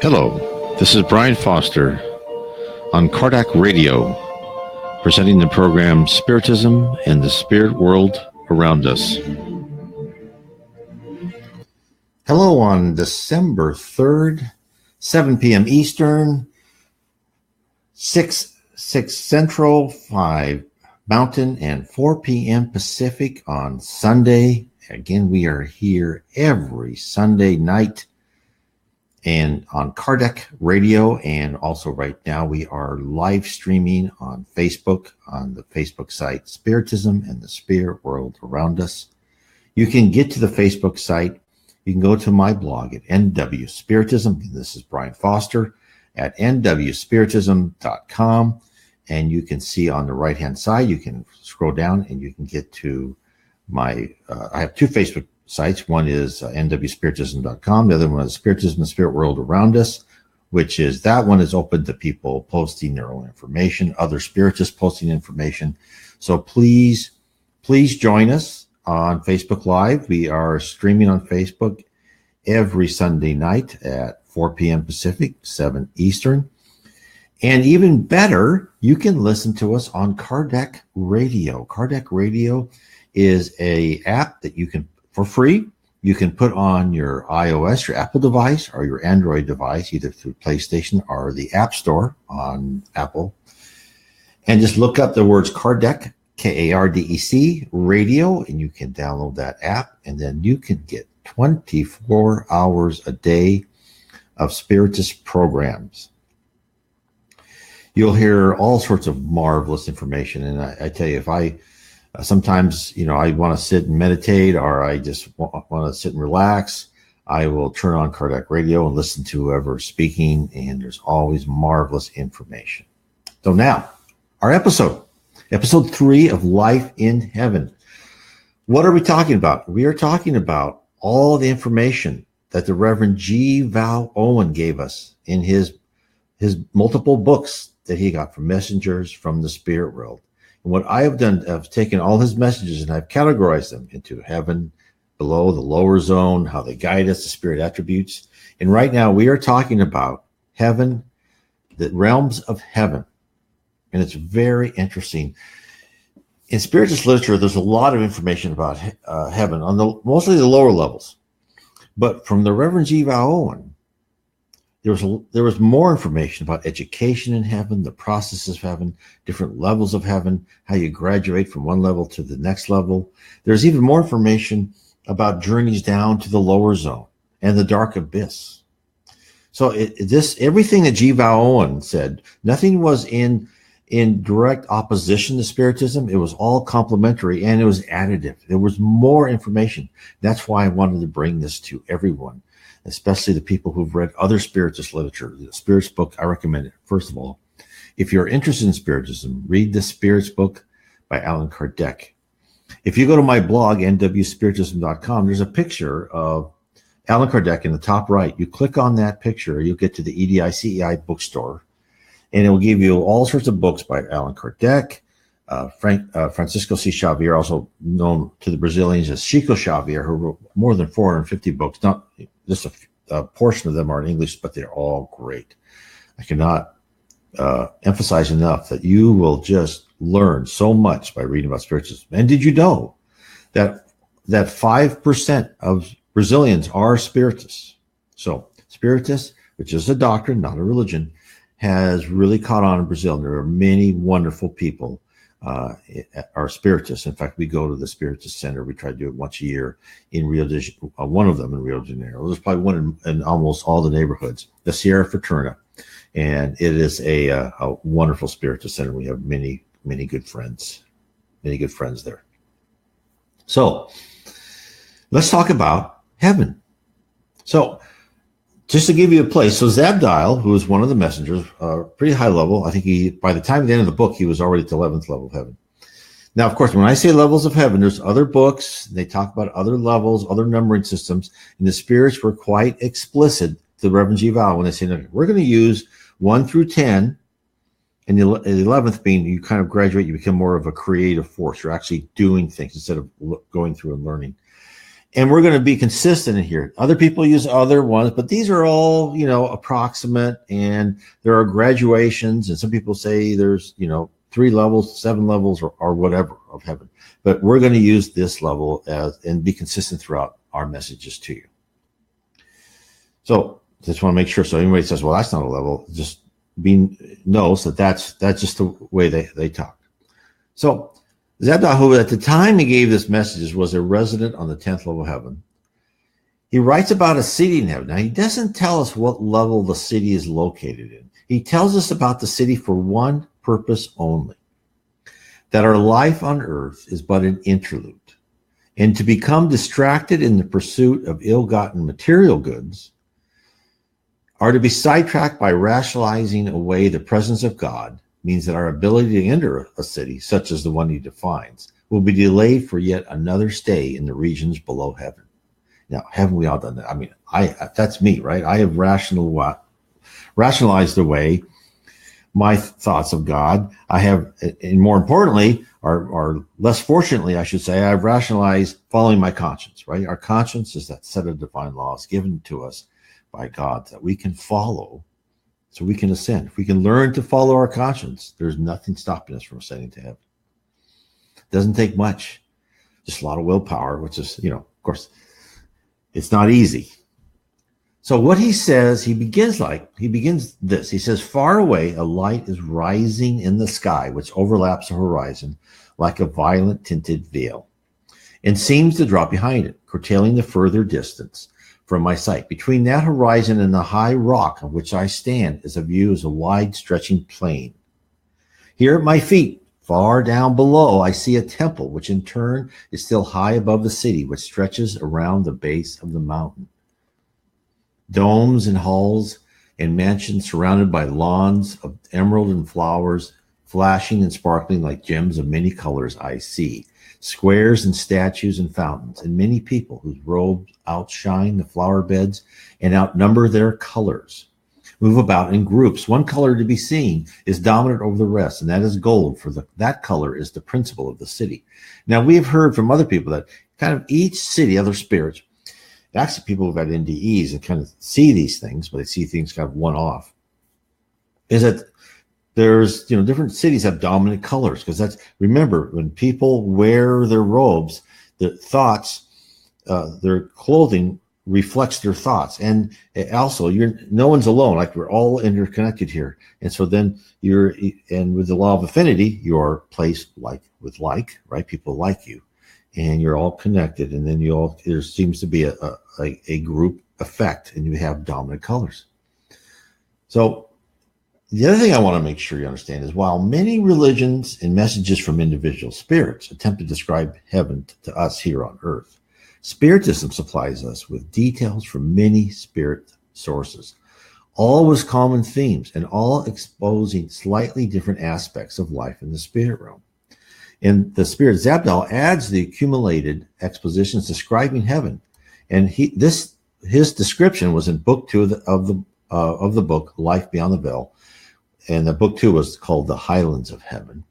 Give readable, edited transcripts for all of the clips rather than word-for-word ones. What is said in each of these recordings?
Hello, this is Brian Foster on Kardec Radio, presenting the program Spiritism and the Spirit World Around Us. Hello on December 3rd, 7 p.m. Eastern, 6 Central, 5 Mountain, and 4 p.m. Pacific on Sunday. Again, we are here every Sunday night and on Kardec Radio, and also right now we are live streaming on Facebook, on the Facebook site Spiritism and the Spirit World Around Us. You can get to the Facebook site. You can go to my blog at NW Spiritism. This is Brian Foster at nwspiritism.com. And you can see on the right-hand side, you can scroll down and you can get to my, I have two Facebook sites. One is nwspiritism.com. The other one is Spiritism and Spirit World Around Us, which is, that one is open to people posting their own information, other spiritists posting information. So please join us on Facebook Live. We are streaming on Facebook every Sunday night at 4 p.m. Pacific, 7 Eastern. And even better, you can listen to us on Kardec Radio. Kardec Radio is a app that you can, for free, you can put on your iOS, your Apple device, or your Android device, either through PlayStation or the App Store on Apple. And just look up the words Kardec, Kardec Radio, and you can download that app, and then you can get 24 hours a day of Spiritist programs. You'll hear all sorts of marvelous information. And I tell you, if I sometimes, I want to sit and meditate, or I just want to sit and relax, I will turn on Kardec Radio and listen to whoever's speaking, and there's always marvelous information. So now, our episode 3 of Life in Heaven. What are we talking about? We are talking about all the information that the Reverend G. Vale Owen gave us in his multiple books that he got from messengers from the spirit world. And what I have done, I've taken all his messages and I've categorized them into heaven, below, the lower zone, how they guide us, the spirit attributes. And right now we are talking about heaven, the realms of heaven. And it's very interesting. In Spiritist literature, there's a lot of information about heaven on mostly the lower levels. But from the Reverend G. Vale Owen, there was more information about education in heaven, the processes of heaven, different levels of heaven, how you graduate from one level to the next level. There's even more information about journeys down to the lower zone and the dark abyss. So everything that G. Vale Owen said, nothing was in direct opposition to Spiritism. It was all complementary, and it was additive. There was more information. That's why I wanted to bring this to everyone, especially the people who've read other Spiritist literature. The Spirits book, I recommend it. First of all, if you're interested in Spiritism, read the Spirits book by Allan Kardec. If you go to my blog, nwspiritism.com, there's a picture of Allan Kardec in the top right. You click on that picture, you'll get to the EDI-CEI bookstore, and it will give you all sorts of books by Allan Kardec, Francisco C. Xavier, also known to the Brazilians as Chico Xavier, who wrote more than 450 books. Not just a portion of them are in English, but they're all great. I cannot emphasize enough that you will just learn so much by reading about Spiritism. And did you know that 5% of Brazilians are Spiritists? So Spiritists, which is a doctrine, not a religion, has really caught on in Brazil. There are many wonderful people are Spiritists. In fact, we go to the Spiritist Center. We try to do it once a year in Rio de Janeiro, one of them in Rio de Janeiro. There's probably one in almost all the neighborhoods, the Sierra Fraterna. And it is a wonderful Spiritist Center. We have many, many good friends there. So let's talk about heaven. So just to give you a place, so Zabdiel, who was one of the messengers, pretty high level. I think by the time at the end of the book, he was already at the 11th level of heaven. Now, of course, when I say levels of heaven, there's other books. They talk about other levels, other numbering systems, and the spirits were quite explicit to the Reverend G. Vale when they said, okay, we're going to use 1 through 10, and the 11th being you kind of graduate, you become more of a creative force. You're actually doing things instead of going through and learning. And we're going to be consistent in here. Other people use other ones, but these are all, approximate, and there are graduations. And some people say there's, 3 levels, 7 levels, or whatever of heaven. But we're going to use this level and be consistent throughout our messages to you. So just want to make sure. So anybody says, well, that's not a level, just knows that's just the way they talk. So Zabdiel, who at the time he gave this message, was a resident on the 10th level of heaven. He writes about a city in heaven. Now, he doesn't tell us what level the city is located in. He tells us about the city for one purpose only, that our life on earth is but an interlude, and to become distracted in the pursuit of ill-gotten material goods are to be sidetracked by rationalizing away the presence of God means that our ability to enter a city, such as the one he defines, will be delayed for yet another stay in the regions below heaven. Now, haven't we all done that? I mean, that's me, right? I have rationalized away my thoughts of God. I have, and more importantly, or less fortunately, I should say, I've rationalized following my conscience, right? Our conscience is that set of divine laws given to us by God that we can follow so we can ascend. If we can learn to follow our conscience, there's nothing stopping us from ascending to heaven. It doesn't take much, just a lot of willpower, which is, of course, it's not easy. So what he says, he begins this. He says, far away, a light is rising in the sky, which overlaps the horizon like a violet tinted veil, and seems to drop behind it, curtailing the further distance from my sight. Between that horizon and the high rock on which I stand is a view as a wide stretching plain. Here at my feet, far down below, I see a temple, which in turn is still high above the city, which stretches around the base of the mountain. Domes and halls and mansions surrounded by lawns of emerald and flowers, flashing and sparkling like gems of many colors I see. Squares and statues and fountains, and many people whose robes outshine the flower beds and outnumber their colors. Move about in groups. One color to be seen is dominant over the rest, and that is gold, for that color is the principle of the city. Now, we have heard from other people that kind of each city, other spirits, actually people who've had NDEs and kind of see these things, but they see things kind of one-off, is that there's, different cities have dominant colors, because remember, when people wear their robes, their thoughts, their clothing reflects their thoughts. And also, no one's alone, like we're all interconnected here. And so then and with the law of affinity, you're placed like with like, right? People like you, and you're all connected. And then there seems to be a group effect, and you have dominant colors. So, the other thing I want to make sure you understand is while many religions and messages from individual spirits attempt to describe heaven to us here on earth, Spiritism supplies us with details from many spirit sources, all with common themes and all exposing slightly different aspects of life in the spirit realm. And the Spirit Zabdiel adds the accumulated expositions describing heaven, and his description was in book 2 of the book Life Beyond the Veil. And the book 2 was called The Highlands of Heaven.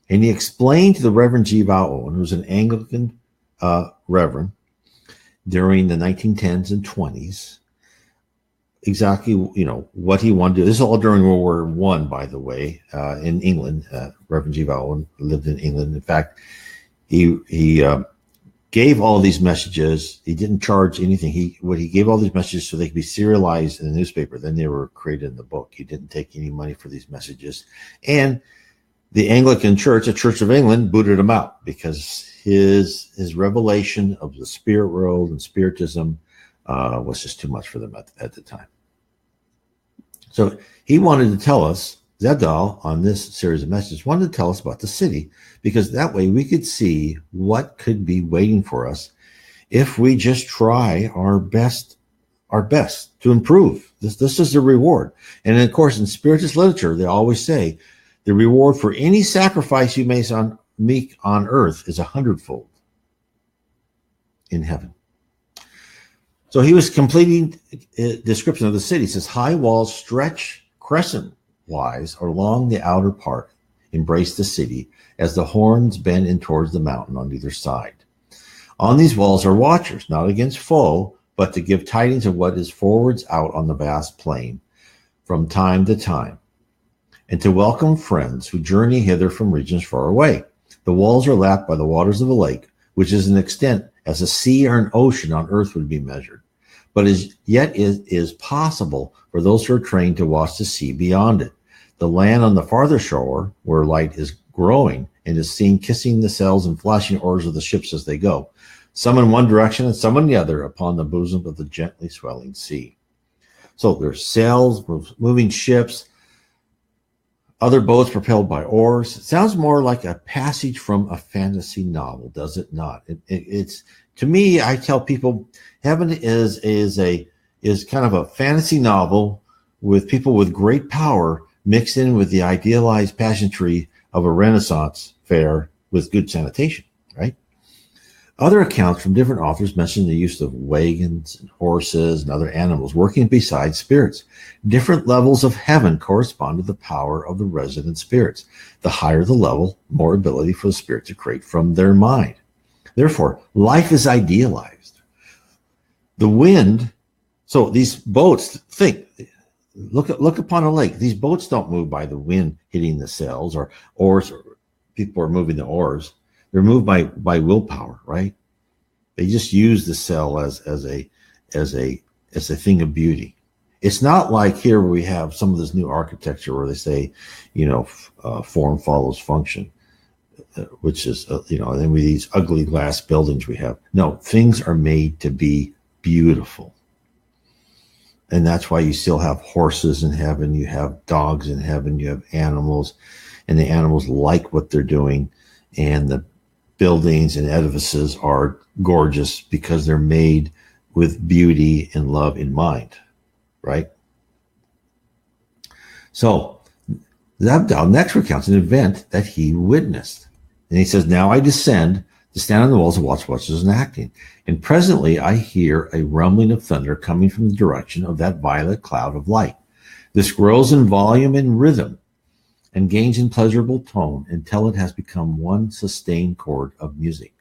And he explained to the Reverend G. Vale Owen, who's an Anglican reverend during the 1910s and 20s, exactly, what he wanted to do. This is all during World War I, by the way, in England. Reverend G. Vale Owen lived in England. In fact, he gave all these messages. He didn't charge anything. He gave all these messages so they could be serialized in the newspaper. Then they were created in the book. He didn't take any money for these messages. And the Anglican Church, the Church of England, booted him out because his revelation of the spirit world and Spiritism was just too much for them at the time. So he wanted to tell us, Zabdiel, on this series of messages, wanted to tell us about the city, because that way we could see what could be waiting for us if we just try our best to improve. This is the reward. And of course, in Spiritist literature, they always say the reward for any sacrifice you make on earth is 100-fold in heaven. So he was completing a description of the city. He says, high walls stretch crescent-wise along the outer part, embrace the city as the horns bend in towards the mountain on either side. On these walls are watchers, not against foe, but to give tidings of what is forwards out on the vast plain from time to time, and to welcome friends who journey hither from regions far away. The walls are lapped by the waters of a lake, which is an extent as a sea or an ocean on earth would be measured, but yet is possible for those who are trained to watch the sea beyond it. The land on the farther shore, where light is growing and is seen kissing the sails and flashing oars of the ships as they go, some in one direction and some in the other, upon the bosom of the gently swelling sea. So there's sails, moving ships, other boats propelled by oars. It sounds more like a passage from a fantasy novel, does it not? It's, to me, I tell people, heaven is kind of a fantasy novel with people with great power mixed in with the idealized pageantry of a Renaissance fair with good sanitation, right? Other accounts from different authors mention the use of wagons and horses and other animals working beside spirits. Different levels of heaven correspond to the power of the resident spirits. The higher the level, more ability for the spirit to create from their mind. Therefore, life is idealized. The wind, so these boats, look upon a lake. These boats don't move by the wind hitting the sails or oars, or people are moving the oars. They're moved by willpower, right? They just use the sail as a thing of beauty. It's not like here where we have some of this new architecture where they say, form follows function, which is, and then with these ugly glass buildings we have. No, things are made to be beautiful. And that's why you still have horses in heaven, you have dogs in heaven, you have animals, and the animals like what they're doing, and the buildings and edifices are gorgeous because they're made with beauty and love in mind, right? So Zabdal next recounts an event that he witnessed. And he says, now I descend to stand on the walls and watch watches and acting. And presently I hear a rumbling of thunder coming from the direction of that violet cloud of light. This grows in volume and rhythm and gains in pleasurable tone until it has become one sustained chord of music.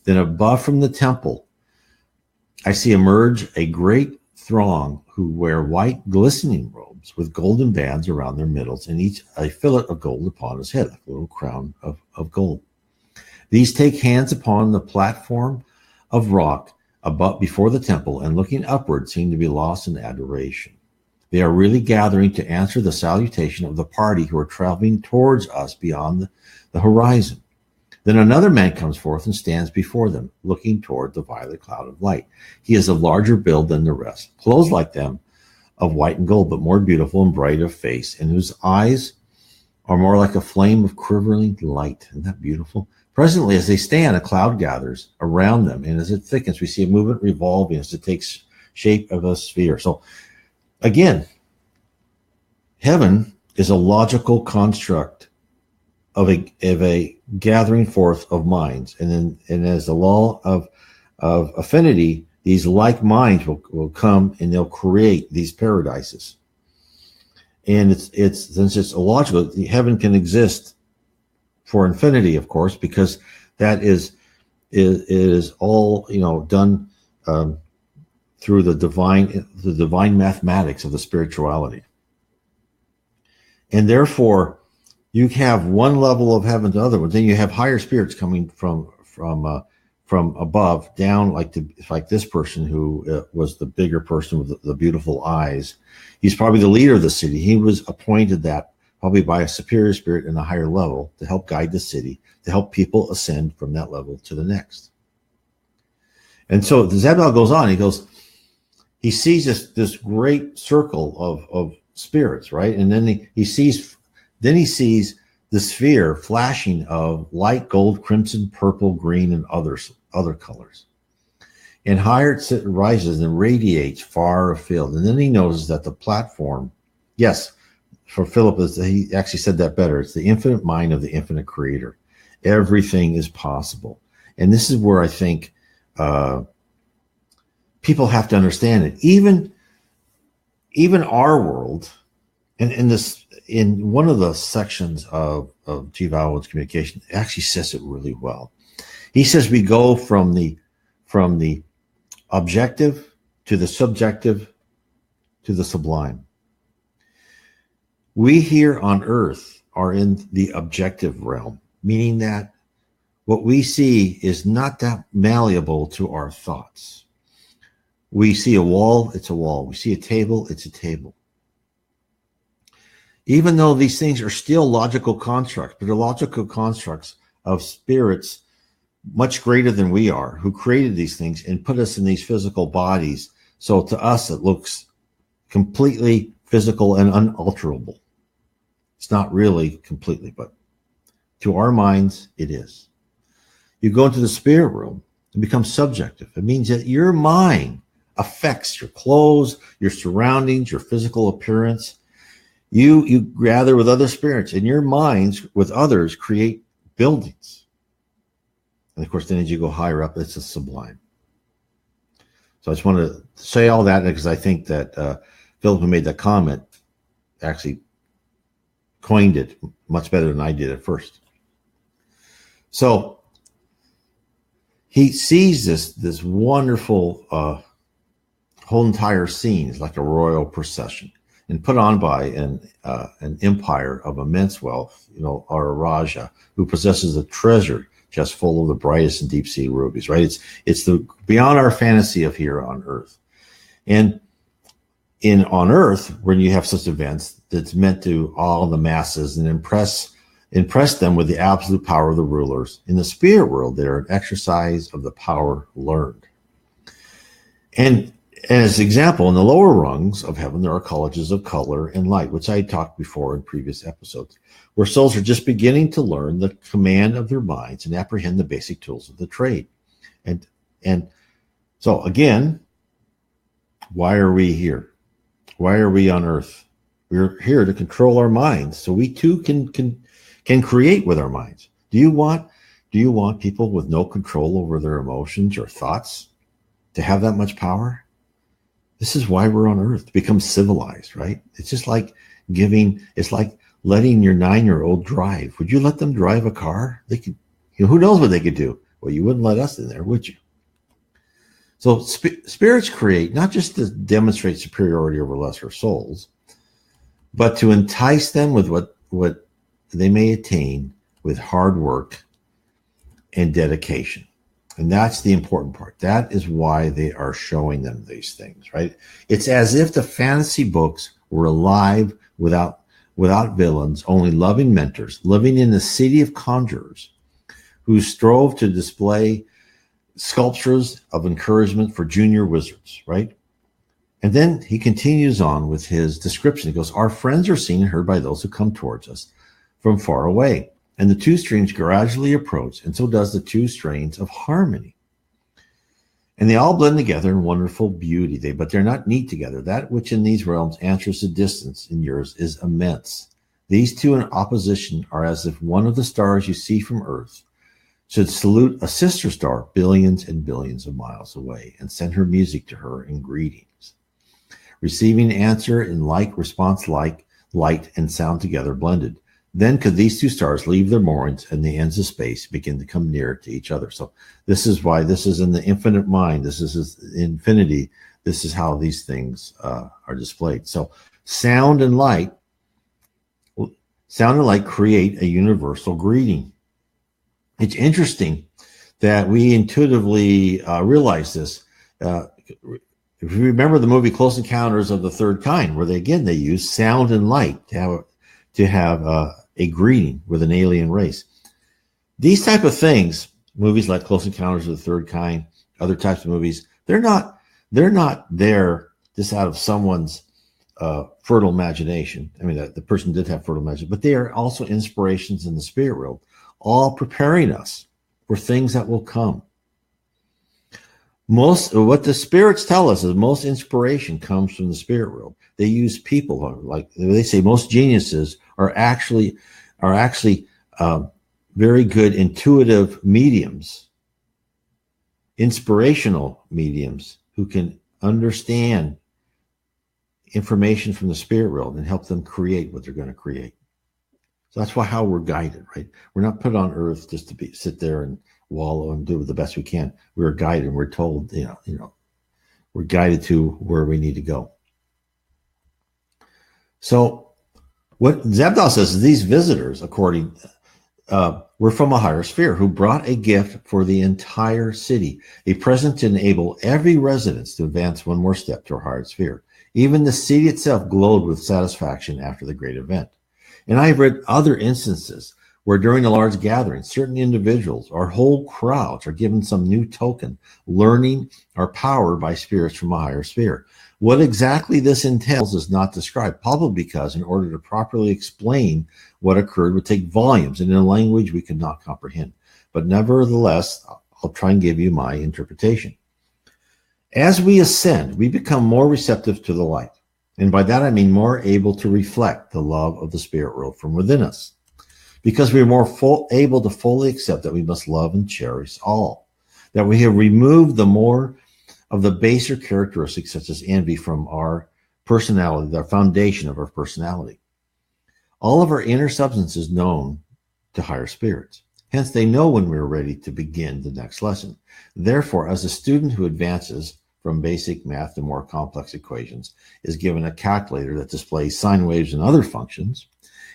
Then above from the temple, I see emerge a great throng who wear white glistening robes with golden bands around their middles, and each a fillet of gold upon his head, like a little crown of gold. These take hands upon the platform of rock above before the temple, and looking upward seem to be lost in adoration. They are really gathering to answer the salutation of the party who are traveling towards us beyond the horizon. Then another man comes forth and stands before them, looking toward the violet cloud of light. He is of larger build than the rest, clothes like them of white and gold, but more beautiful and bright of face, and whose eyes are more like a flame of quivering light. Isn't that beautiful? Presently, as they stand, a cloud gathers around them, and as it thickens, we see a movement revolving as it takes shape of a sphere. So, again, heaven is a logical construct of a gathering forth of minds, and as the law of affinity, these like minds will come and they'll create these paradises. And it's since it's illogical, heaven can exist for infinity, of course, because that is all done through the divine mathematics of the spirituality. And therefore, you have one level of heaven to other ones. Then you have higher spirits coming from above down, like this person who was the bigger person with the beautiful eyes. He's probably the leader of the city. He was appointed that probably by a superior spirit in a higher level to help guide the city, to help people ascend from that level to the next. And so the Zabdal goes on. He sees this great circle of spirits, right? And then he sees the sphere flashing of light gold, crimson, purple, green, and other colors. And higher it rises and radiates far afield. And then he notices that the platform, yes, for Philip, he actually said that better. It's the infinite mind of the infinite creator. Everything is possible. And this is where I think people have to understand it. Even our world, and in one of the sections of G. Vale Owen's communication, it actually says it really well. He says we go from the from the objective to the subjective to the sublime. We here on earth are in the objective realm, meaning that what we see is not that malleable to our thoughts. We see a wall, it's a wall. We see a table, it's a table. Even though these things are still logical constructs, but they're logical constructs of spirits much greater than we are, who created these things and put us in these physical bodies. So to us, it looks completely physical and unalterable. It's not really completely, but to our minds, it is. You go into the spirit realm, it becomes subjective. It means that your mind affects your clothes, your surroundings, your physical appearance. You gather with other spirits, and your minds with others create buildings. And of course, then as you go higher up, it's a sublime. So I just want to say all that because I think that Philip, who made that comment, actually coined it much better than I did at first. So he sees this wonderful whole entire scene is like a royal procession and put on by an empire of immense wealth, or a Raja who possesses a treasure just full of the brightest and deep sea rubies, right? It's the beyond our fantasy of here on earth. And on earth, when you have such events, that's meant to awe the masses and impress them with the absolute power of the rulers. In the spirit world, they're an exercise of the power learned. And as an example, in the lower rungs of heaven, there are colleges of color and light, which I talked before in previous episodes, where souls are just beginning to learn the command of their minds and apprehend the basic tools of the trade. And so again, why are we here? Why are we on earth? We're here to control our minds, so we too can create with our minds. Do you want people with no control over their emotions or thoughts to have that much power? This is why we're on earth, to become civilized, right? It's just like it's like letting your 9-year-old drive. Would you let them drive a car? They could, who knows what they could do? Well, you wouldn't let us in there, would you? So spirits create not just to demonstrate superiority over lesser souls, but to entice them with what they may attain with hard work and dedication. And that's the important part. That is why they are showing them these things, right? It's as if the fantasy books were alive without villains, only loving mentors, living in the city of conjurers who strove to display sculptures of encouragement for junior wizards, right? And then he continues on with his description. He goes, our friends are seen and heard by those who come towards us from far away. And the two streams gradually approach, and so does the two strains of harmony. And they all blend together in wonderful beauty, but they're not neat together. That which in these realms answers the distance in yours is immense. These two in opposition are as if one of the stars you see from Earth should salute a sister star billions and billions of miles away and send her music to her in greetings. Receiving answer in like response, like light and sound together blended. Then could these two stars leave their moorings and the ends of space begin to come near to each other. So this is why this is in the infinite mind. This is infinity. This is how these things are displayed. So sound and light create a universal greeting. It's interesting that we intuitively realize this. If you remember the movie Close Encounters of the Third Kind, where they use sound and light to have a greeting with an alien race. These type of things, movies like Close Encounters of the Third Kind, other types of movies, they're not there just out of someone's fertile imagination. I mean, the person did have fertile imagination, but they are also inspirations in the spirit world, all preparing us for things that will come. What the spirits tell us is most inspiration comes from the spirit world. They use people, like they say, most geniuses are actually very good intuitive mediums, inspirational mediums who can understand information from the spirit world and help them create what they're going to create. So that's how we're guided, right? We're not put on earth just to sit there and wallow and do the best we can. We're guided and we're told, we're guided to where we need to go. So what Zabdal says is these visitors, were from a higher sphere who brought a gift for the entire city, a present to enable every resident to advance one more step to a higher sphere. Even the city itself glowed with satisfaction after the great event. And I have read other instances where during a large gathering, certain individuals or whole crowds are given some new token, learning or powered by spirits from a higher sphere. What exactly this entails is not described, probably because in order to properly explain what occurred would take volumes and in a language we could not comprehend. But nevertheless, I'll try and give you my interpretation. As we ascend, we become more receptive to the light. And by that I mean more able to reflect the love of the spirit world from within us. Because we are more able to fully accept that we must love and cherish all. That we have removed the more of the baser characteristics such as envy from our personality, the foundation of our personality. All of our inner substance is known to higher spirits. Hence, they know when we are ready to begin the next lesson. Therefore, as a student who advances from basic math to more complex equations is given a calculator that displays sine waves and other functions,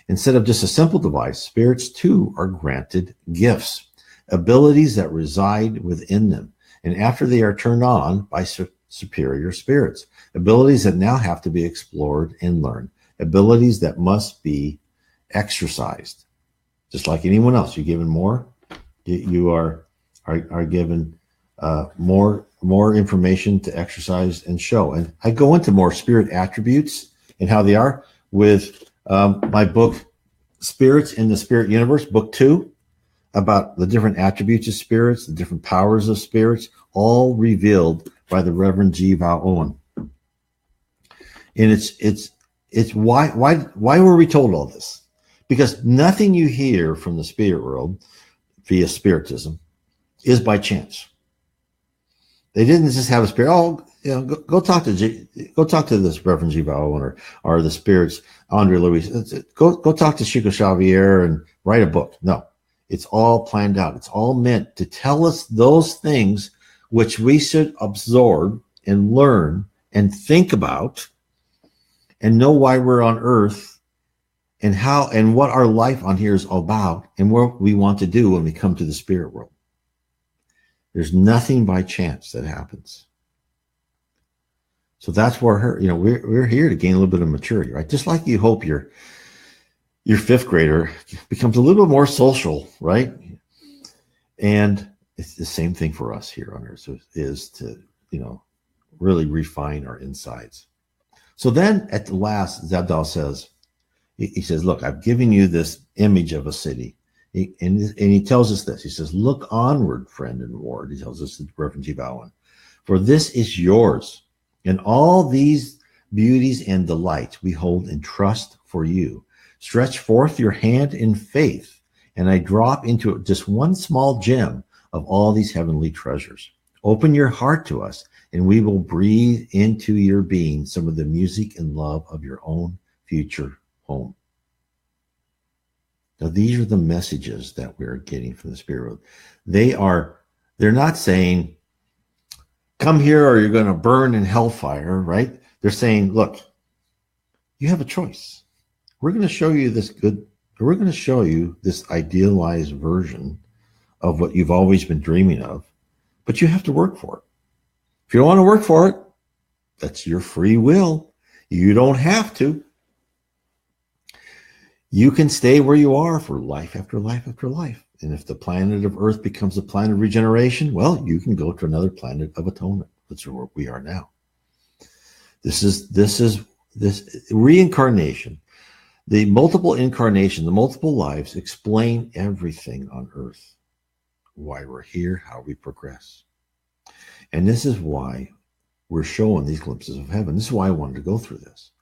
instead of just a simple device, spirits too are granted gifts, abilities that reside within them. And after they are turned on by superior spirits, abilities that now have to be explored and learned, abilities that must be exercised. Just like anyone else, you're given more, you are given more information to exercise and show. And I go into more spirit attributes and how they are with my book, Spirits in the Spirit Universe, book 2. About the different attributes of spirits, the different powers of spirits, all revealed by the Reverend G. Vale Owen. And it's why were we told all this? Because nothing you hear from the spirit world via Spiritism is by chance. They didn't just have a spirit. Oh, go talk to this Reverend G. Vale Owen or the spirits Andre Louis. Go talk to Chico Xavier and write a book. No. It's all planned out. It's all meant to tell us those things which we should absorb and learn and think about and know why we're on earth and how and what our life on here is all about and what we want to do when we come to the spirit world. There's nothing by chance that happens. So that's where we're here to gain a little bit of maturity, right? Just like you hope your fifth grader becomes a little bit more social, right? And it's the same thing for us here on earth is to, really refine our insides. So then at the last, Zabdal says, he says, look, I've given you this image of a city. And he tells us this. He says, look onward, friend and ward. He tells us, Reverend G. Vale Owen, for this is yours. And all these beauties and delights we hold in trust for you. Stretch forth your hand in faith, and I drop into it just one small gem of all these heavenly treasures. Open your heart to us, and we will breathe into your being some of the music and love of your own future home. Now, these are the messages that we're getting from the spirit world. They're not saying, come here or you're going to burn in hellfire, right? They're saying, look, you have a choice. We're going to show you this idealized version of what you've always been dreaming of, but you have to work for it. If you don't want to work for it, that's your free will. You don't have to. You can stay where you are for life after life after life. And if the planet of Earth becomes a planet of regeneration, well, you can go to another planet of atonement. That's where we are now. This reincarnation. The multiple incarnation, the multiple lives explain everything on earth. Why we're here, how we progress. And this is why we're showing these glimpses of heaven. This is why I wanted to go through this.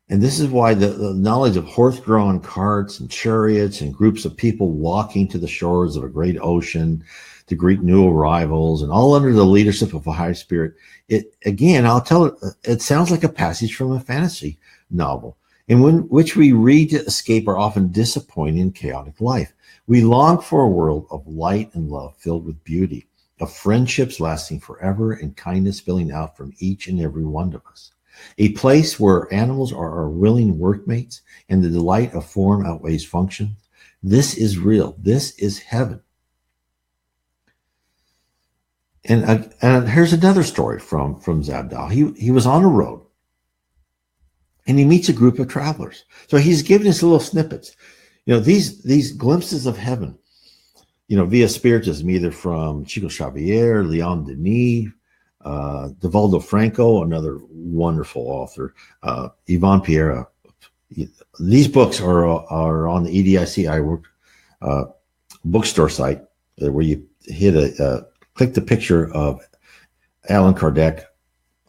And this is why the knowledge of horse-drawn carts and chariots and groups of people walking to the shores of a great ocean to greet new arrivals and all under the leadership of a high spirit. It sounds like a passage from a fantasy novel. and which we read to escape our often disappointing and chaotic life. We long for a world of light and love filled with beauty, of friendships lasting forever and kindness spilling out from each and every one of us. A place where animals are our willing workmates and the delight of form outweighs function. This is real. This is heaven. And here's another story from Zabdal. He was on a road and he meets a group of travelers. So he's giving us little snippets. These glimpses of heaven, via Spiritism, either from Chico Xavier, Leon Denis, Divaldo Franco, another wonderful author, Ivan Piera. These books are on the EDIC bookstore site, where you click the picture of Allan Kardec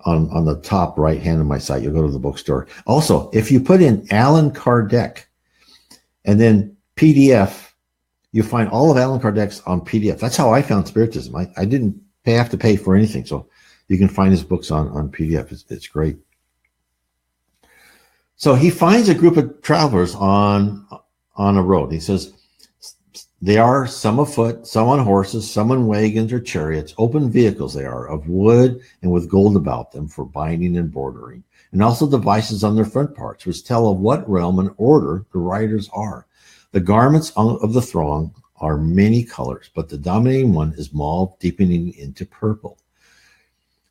on the top right hand of my site. You'll go to the bookstore. Also, if you put in Allan Kardec and then PDF, you find all of Allan Kardec's on PDF. That's how I found Spiritism. I didn't have to pay for anything, so you can find his books on PDF. It's great. So he finds a group of travelers on a road. He says, they are some afoot, some on horses, some on wagons or chariots, open vehicles they are, of wood and with gold about them for binding and bordering, and also devices on their front parts, which tell of what realm and order the riders are. The garments of the throng are many colors, but the dominating one is mauve, deepening into purple.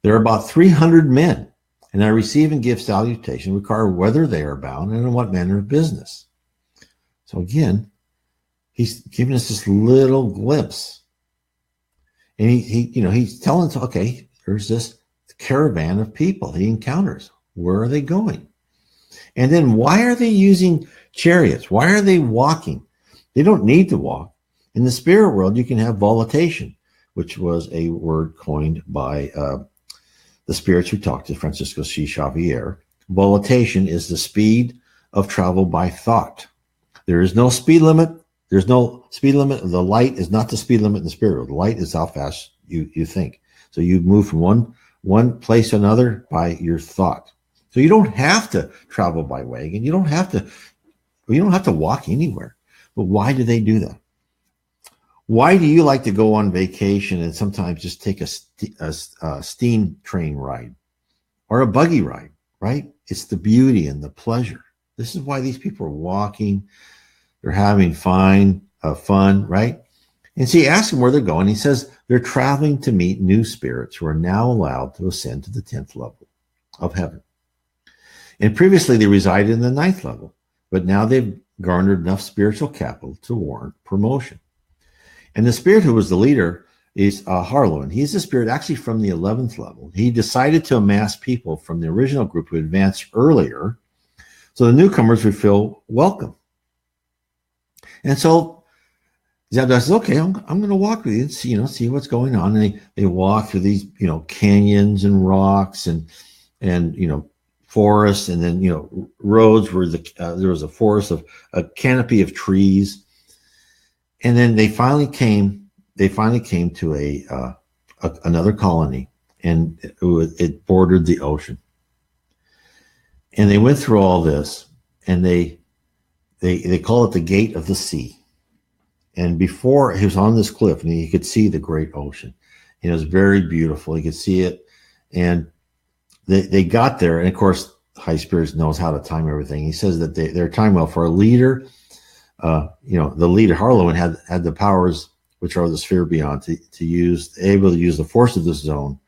There are about 300 men, and I receive and give salutation, require whether they are bound and in what manner of business. So again, he's giving us this little glimpse, and he's telling us, okay, there's this caravan of people he encounters. Where are they going? And then why are they using chariots? Why are they walking? They don't need to walk. In the spirit world, you can have volitation, which was a word coined by the spirits who talked to Francisco C. Xavier. Volitation is the speed of travel by thought. There is no speed limit. There's no speed limit. The light is not the speed limit in the spirit world. The light is how fast you think. So you move from one place to another by your thought. So you don't have to travel by wagon. You don't have to walk anywhere. But why do they do that? Why do you like to go on vacation and sometimes just take a steam train ride or a buggy ride, right? It's the beauty and the pleasure. This is why these people are walking. They're having fun, right? And so he asks them where they're going. He says they're traveling to meet new spirits who are now allowed to ascend to the 10th level of heaven. And previously they resided in the 9th level, but now they've garnered enough spiritual capital to warrant promotion. And the spirit who was the leader is Harlowen. He's the spirit actually from the 11th level. He decided to amass people from the original group who advanced earlier, so the newcomers would feel welcome. And so Zabda says, okay, I'm going to walk with you and see what's going on. And they walk through these, canyons and rocks and forests, and then, roads where there was a forest of a canopy of trees. And then they finally came to another colony, and it bordered the ocean. And they went through all this, and they call it the gate of the sea. And before, he was on this cliff, and he could see the great ocean. And it was very beautiful. He could see it. And they got there, and of course, High Spirits knows how to time everything. He says that their time well for a leader. The leader Harlowen had the powers, which are the sphere beyond, able to use the force of this zone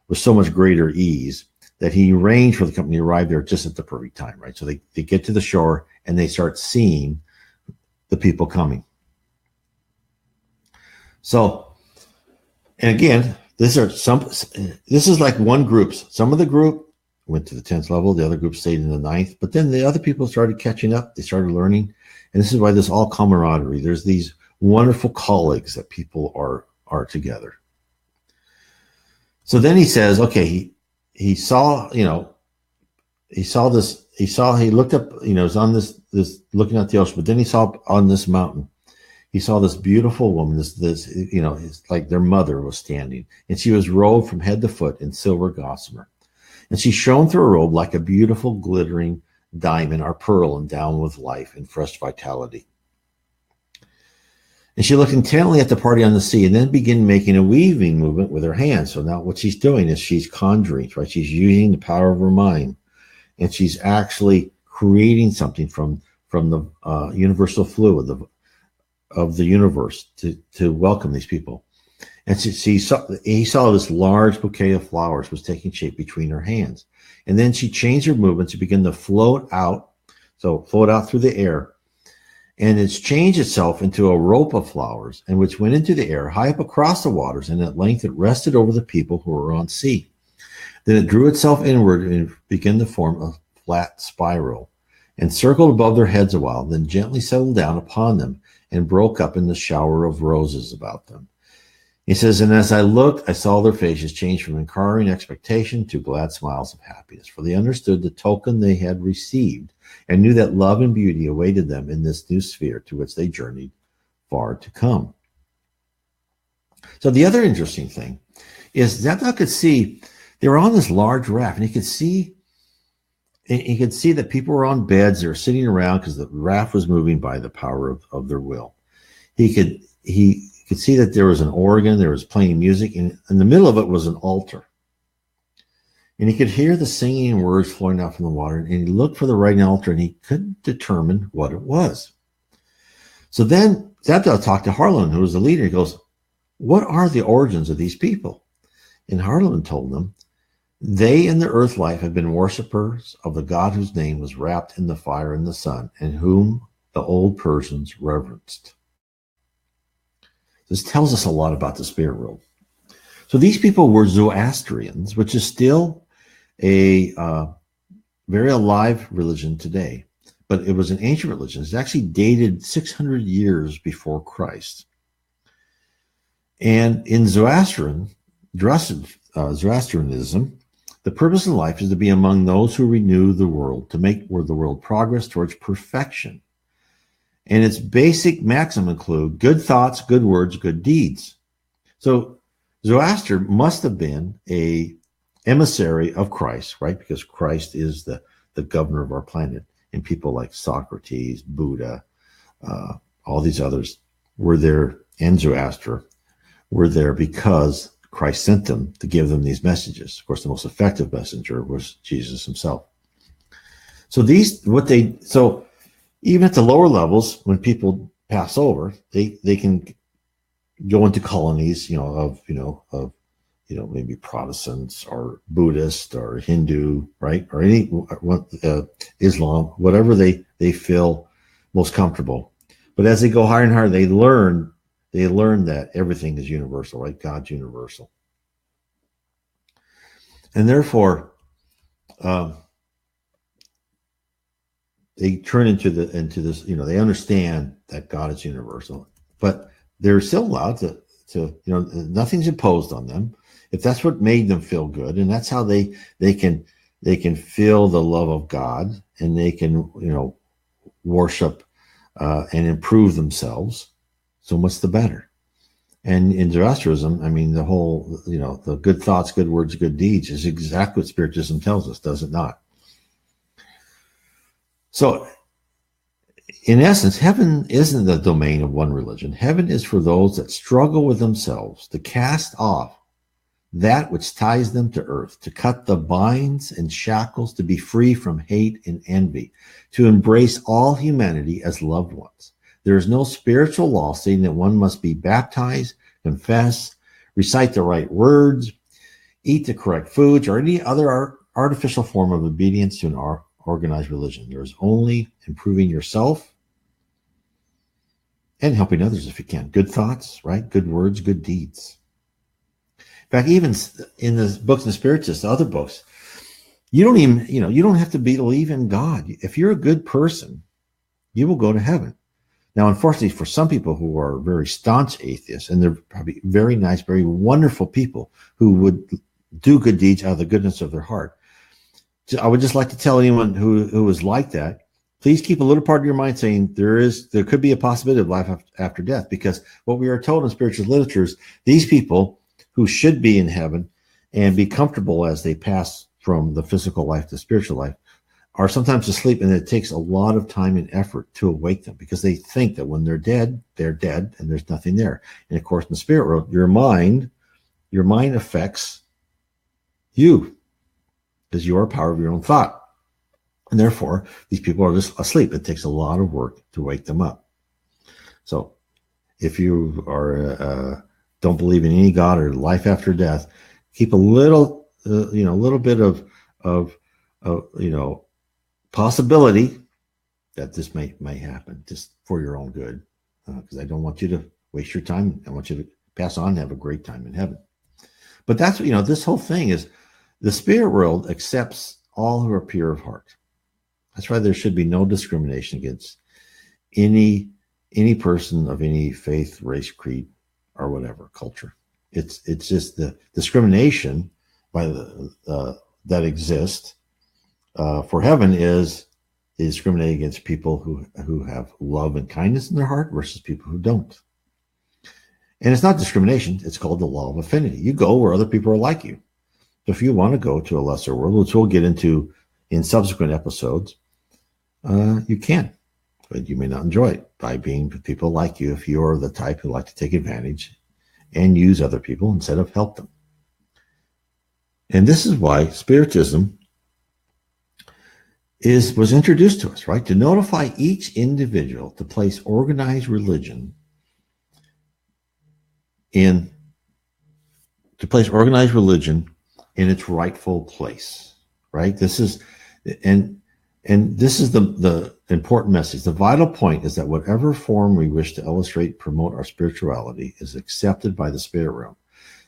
with so much greater ease that he arranged for the company to arrive there just at the perfect time, right? So they get to the shore and they start seeing the people coming. So, and again, this is like one group. Some of the group went to the 10th level, the other group stayed in the 9th, but then the other people started catching up. They started learning. And this is why there's all camaraderie. There's these wonderful colleagues that people are together. So then he says, okay, he saw this, he looked up, was on this looking at the ocean, but then he saw on this mountain, he saw this beautiful woman, it's like their mother was standing, and she was robed from head to foot in silver gossamer. And she shone through her robe like a beautiful glittering diamond or pearl endowed with life and fresh vitality. And she looked intently at the party on the sea and then began making a weaving movement with her hands. So now what she's doing is she's conjuring, right? She's using the power of her mind, and she's actually creating something from the universal fluid of the universe to welcome these people. And he saw this large bouquet of flowers was taking shape between her hands. And then she changed her movement to begin to float out through the air. And it's changed itself into a rope of flowers, and which went into the air high up across the waters, and at length it rested over the people who were on sea. Then it drew itself inward and began to form a flat spiral, and circled above their heads a while, then gently settled down upon them and broke up in the shower of roses about them. He says, and as I looked, I saw their faces change from inquiring expectation to glad smiles of happiness, for they understood the token they had received and knew that love and beauty awaited them in this new sphere to which they journeyed far to come. So the other interesting thing is that I could see they were on this large raft, and he could see that people were on beds. They were sitting around because the raft was moving by the power of their will. He could see that there was an organ, there was playing music, and in the middle of it was an altar. And he could hear the singing and words flowing out from the water, and he looked for the right altar, and he couldn't determine what it was. So then Zabdiel talked to Harlan, who was the leader. He goes, what are the origins of these people? And Harlan told them, they in the earth life have been worshippers of the God whose name was wrapped in the fire and the sun, and whom the old Persians reverenced. This tells us a lot about the spirit world. So these people were Zoroastrians, which is still a very alive religion today, but it was an ancient religion. It's actually dated 600 years before Christ. And in Zoroastrianism, the purpose of life is to be among those who renew the world, to make the world progress towards perfection. And its basic maxim include good thoughts, good words, good deeds. So Zoroaster must have been a emissary of Christ, right? Because Christ is the governor of our planet. And people like Socrates, Buddha, all these others were there, and Zoroaster were there because Christ sent them to give them these messages. Of course, the most effective messenger was Jesus himself. So even at the lower levels, when people pass over, they can go into colonies, of maybe Protestants or Buddhist or Hindu, right? Or any Islam, whatever they feel most comfortable. But as they go higher and higher, they learn that everything is universal, right? God's universal. And therefore, they turn into this, they understand that God is universal, but they're still allowed to nothing's imposed on them. If that's what made them feel good, and that's how they can feel the love of God, and they can, worship and improve themselves, so much the better. And in Zoroastrianism, I mean, the whole, the good thoughts, good words, good deeds is exactly what Spiritism tells us, does it not? So, in essence, heaven isn't the domain of one religion. Heaven is for those that struggle with themselves, to cast off that which ties them to earth, to cut the binds and shackles, to be free from hate and envy, to embrace all humanity as loved ones. There is no spiritual law saying that one must be baptized, confess, recite the right words, eat the correct foods, or any other artificial form of obedience to an organized religion. There is only improving yourself and helping others if you can. Good thoughts, right? Good words, good deeds. In fact, even in the books of Spiritists, the other books, you don't even, you don't have to believe in God. If you're a good person, you will go to heaven. Now, unfortunately, for some people who are very staunch atheists, and they're probably very nice, very wonderful people who would do good deeds out of the goodness of their heart, I would just like to tell anyone who is like that, please keep a little part of your mind saying there could be a possibility of life after death, because what we are told in spiritual literature is these people who should be in heaven and be comfortable as they pass from the physical life to spiritual life, are sometimes asleep, and it takes a lot of time and effort to awake them because they think that when they're dead, and there's nothing there. And of course, in the spirit world, your mind affects you because you are a power of your own thought. And therefore, these people are just asleep. It takes a lot of work to wake them up. So if you are don't believe in any God or life after death, keep a little bit of possibility that this may happen, just for your own good, because I don't want you to waste your time. I want you to pass on and have a great time in heaven. But that's, this whole thing is the spirit world accepts all who are pure of heart. That's why there should be no discrimination against any person of any faith, race, creed, or whatever culture. It's just the discrimination that exists for heaven is discriminating against people who have love and kindness in their heart versus people who don't. And it's not discrimination. It's called the law of affinity. You go where other people are like you. So if you want to go to a lesser world, which we'll get into in subsequent episodes, you can. But you may not enjoy it by being with people like you if you're the type who like to take advantage and use other people instead of help them. And this is why Spiritism was introduced to us, right? To notify each individual to place organized religion in its rightful place, right? This is the important message. The vital point is that whatever form we wish to illustrate, promote our spirituality is accepted by the spirit realm.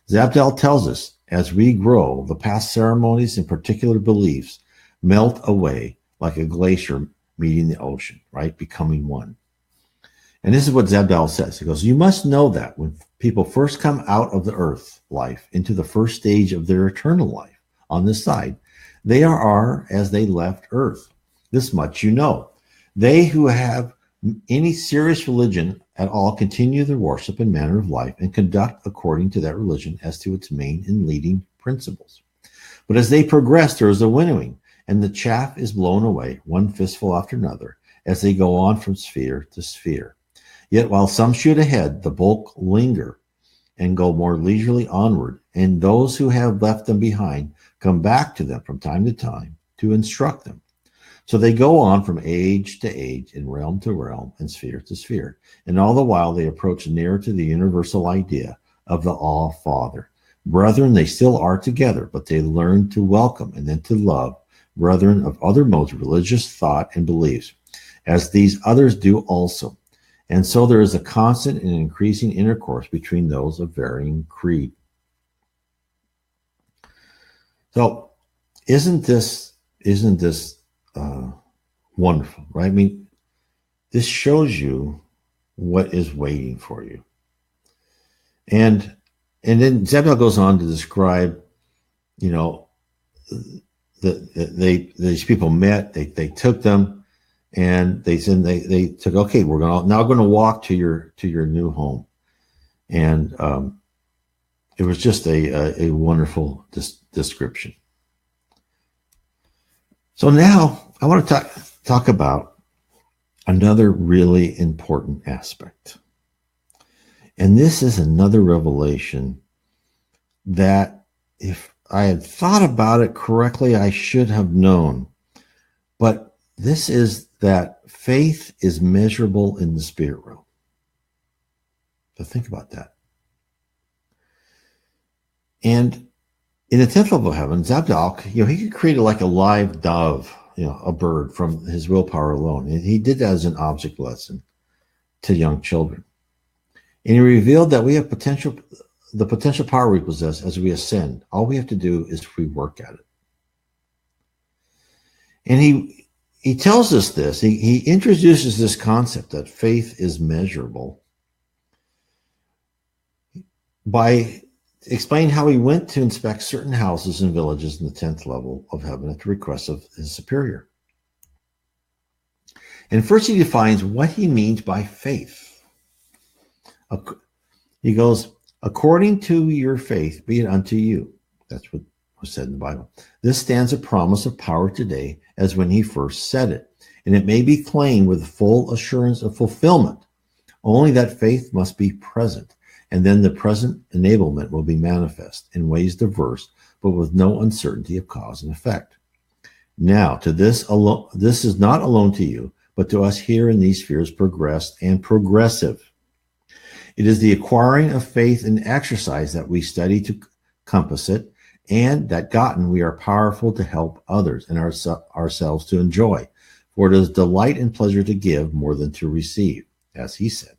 Zabdal tells us, as we grow, the past ceremonies and particular beliefs melt away like a glacier meeting the ocean, right? Becoming one. And this is what Zabdal says. He goes, you must know that when people first come out of the earth life into the first stage of their eternal life on this side, they are as they left earth. This much you know. They who have any serious religion at all continue their worship and manner of life and conduct according to that religion as to its main and leading principles. But as they progress, there is a winnowing, and the chaff is blown away, one fistful after another, as they go on from sphere to sphere. Yet while some shoot ahead, the bulk linger and go more leisurely onward, and those who have left them behind come back to them from time to time to instruct them. So they go on from age to age, and realm to realm, and sphere to sphere. And all the while they approach nearer to the universal idea of the All-Father. Brethren, they still are together, but they learn to welcome and then to love brethren of other modes of religious thought and beliefs, as these others do also. And so there is a constant and increasing intercourse between those of varying creed. So isn't this wonderful, right? I mean, this shows you what is waiting for you. And then Zabdal goes on to describe, these people met, they took them, and they said they took, okay, we're now going to walk to your new home. And it was just a wonderful description. So now I want to talk about another really important aspect. And this is another revelation that if I had thought about it correctly, I should have known. But this is that faith is measurable in the spirit realm. So think about that. And in the 10th level of heaven, Zabdal, he could create like a live dove, a bird from his willpower alone. And he did that as an object lesson to young children. And he revealed that we have the potential power we possess as we ascend. All we have to do is we work at it. And he tells us this. He introduces this concept that faith is measurable by explaining how he went to inspect certain houses and villages in the 10th level of heaven at the request of his superior. And first he defines what he means by faith. He goes, according to your faith, be it unto you. That's what was said in the Bible. This stands a promise of power today as when he first said it, and it may be claimed with full assurance of fulfillment. Only that faith must be present, and then the present enablement will be manifest in ways diverse, but with no uncertainty of cause and effect. Now, to this alone, this is not alone to you, but to us here in these spheres progressed and progressive. It is the acquiring of faith and exercise that we study to compass it, and that gotten we are powerful to help others and ourselves to enjoy. For it is delight and pleasure to give more than to receive, as he said.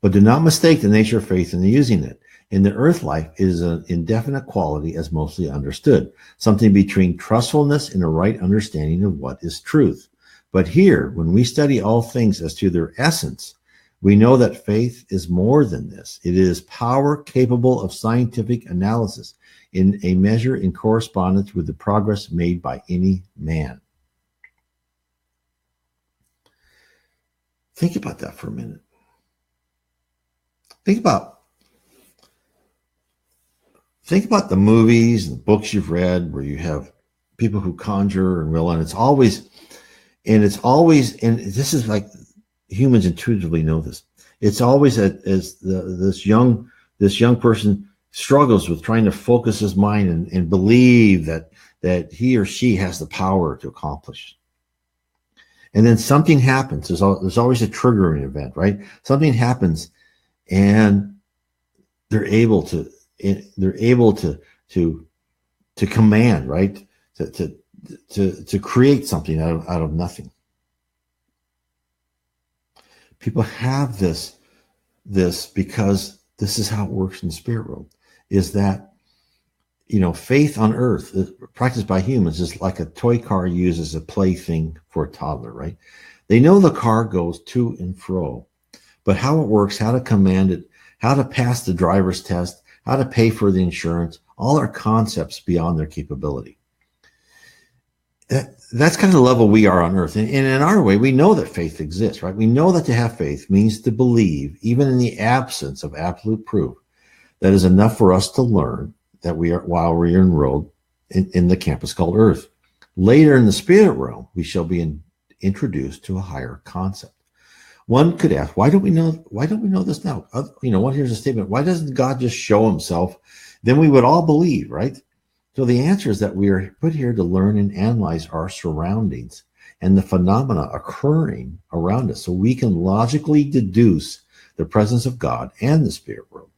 But do not mistake the nature of faith in using it. In the earth life, it is an indefinite quality as mostly understood, something between trustfulness and a right understanding of what is truth. But here, when we study all things as to their essence, we know that faith is more than this. It is power capable of scientific analysis in a measure in correspondence with the progress made by any man. Think about that for a minute. Think about the movies and books you've read where you have people who conjure and will, and it's always, and this is like humans intuitively know this. It's always this young person struggles with trying to focus his mind and believe that he or she has the power to accomplish. And then something happens. There's always a triggering event, right? Something happens, and they're able to command, right? To create something out of nothing. People have this because this is how it works in the spirit world, is that, faith on earth, practiced by humans, is like a toy car used as a plaything for a toddler, right? They know the car goes to and fro, but how it works, how to command it, how to pass the driver's test, how to pay for the insurance, all are concepts beyond their capability. That's kind of the level we are on earth. And in our way, we know that faith exists, right? We know that to have faith means to believe, even in the absence of absolute proof, that is enough for us to learn that we are, while we're enrolled in the campus called earth. Later in the spirit realm, we shall be introduced to a higher concept. One could ask, why don't we know this now? One hears a statement, why doesn't God just show himself? Then we would all believe, right? So the answer is that we are put here to learn and analyze our surroundings and the phenomena occurring around us so we can logically deduce the presence of God and the spirit world.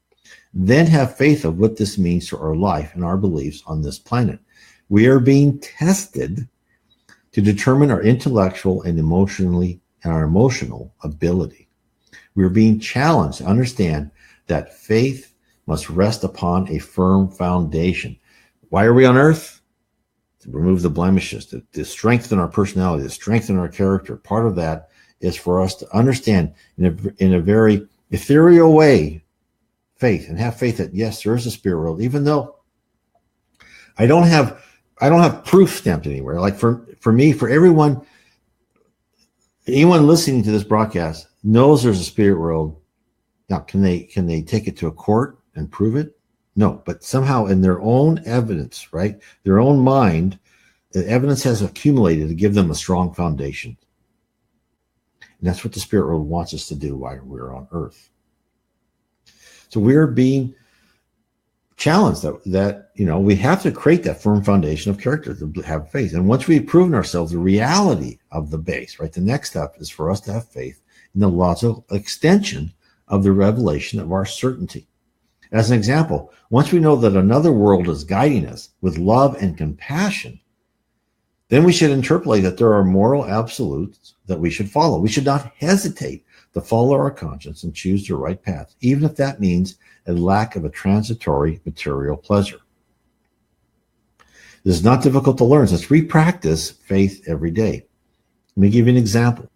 Then have faith of what this means to our life and our beliefs on this planet. We are being tested to determine our intellectual and our emotional ability. We are being challenged to understand that faith must rest upon a firm foundation. Why are we on earth? To remove the blemishes, to strengthen our personality, to strengthen our character. Part of that is for us to understand in a very ethereal way faith, and have faith that yes, there is a spirit world, even though I don't have proof stamped anywhere. Like for me, for anyone listening to this broadcast knows there's a spirit world. Now, can they take it to a court and prove it? No, but somehow in their own evidence, right? Their own mind, the evidence has accumulated to give them a strong foundation. And that's what the spirit world wants us to do while we're on earth. So we're being challenged that we have to create that firm foundation of character to have faith. And once we've proven ourselves the reality of the base, right, the next step is for us to have faith in the logical extension of the revelation of our certainty. As an example, once we know that another world is guiding us with love and compassion, then we should interpolate that there are moral absolutes that we should follow. We should not hesitate to follow our conscience and choose the right path, even if that means a lack of a transitory material pleasure. This is not difficult to learn since we practice faith every day. Let me give you an example.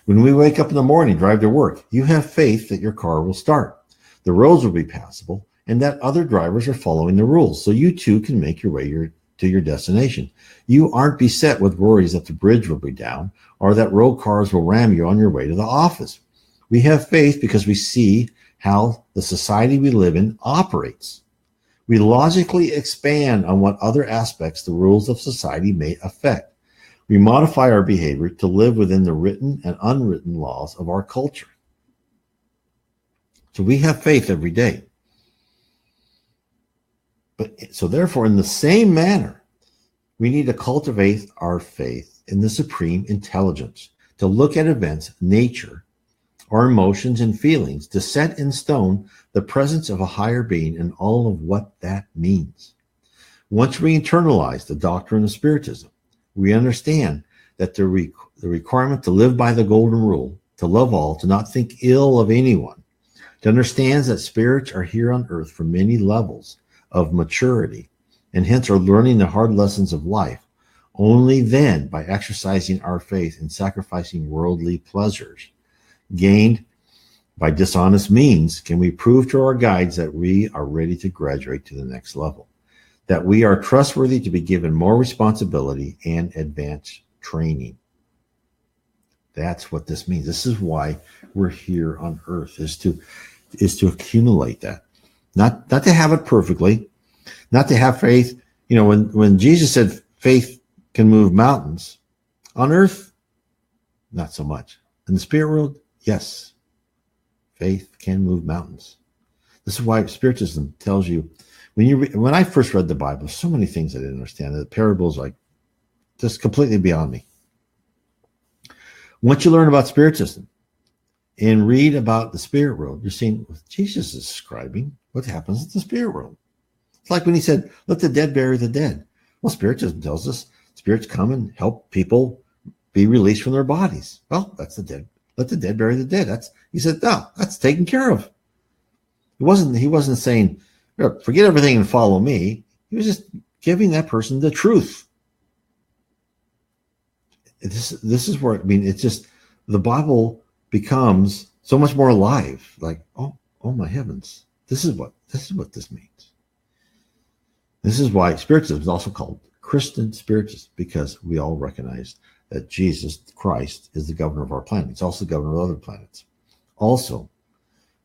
When we wake up in the morning, drive to work, you have faith that your car will start, the roads will be passable, and that other drivers are following the rules, so you too can make your way to your destination. You aren't beset with worries that the bridge will be down or that road cars will ram you on your way to the office. We have faith because we see how the society we live in operates. We logically expand on what other aspects the rules of society may affect. We modify our behavior to live within the written and unwritten laws of our culture. So we have faith every day. But so therefore, in the same manner, we need to cultivate our faith in the supreme intelligence, to look at events, nature, our emotions and feelings, to set in stone the presence of a higher being and all of what that means. Once we internalize the doctrine of Spiritism, we understand that the requirement to live by the golden rule, to love all, to not think ill of anyone, to understand that spirits are here on earth for many levels of maturity, and hence are learning the hard lessons of life. Only then, by exercising our faith and sacrificing worldly pleasures gained by dishonest means, can we prove to our guides that we are ready to graduate to the next level, that we are trustworthy to be given more responsibility and advanced training. That's what this means. This is why we're here on earth, is to accumulate that. Not to have it perfectly, not to have faith. You know, when Jesus said faith can move mountains, on earth, not so much. In the spirit world, yes, faith can move mountains. This is why Spiritism tells you, when I first read the Bible, so many things I didn't understand. The parables, like, just completely beyond me. Once you learn about Spiritism and read about the spirit world, you're seeing what Jesus is describing what happens in the spirit world. It's like when he said, let the dead bury the dead. Well, Spiritism tells us spirits come and help people be released from their bodies. Well, that's the dead. Let the dead bury the dead. He said, no, that's taken care of. He wasn't saying, forget everything and follow me. He was just giving that person the truth. This is where, I mean, it's just, the Bible becomes so much more alive. Like, oh my heavens, this is what this means. This is why Spiritism is also called Christian Spiritism, because we all recognize that Jesus Christ is the governor of our planet. He's also the governor of other planets. Also,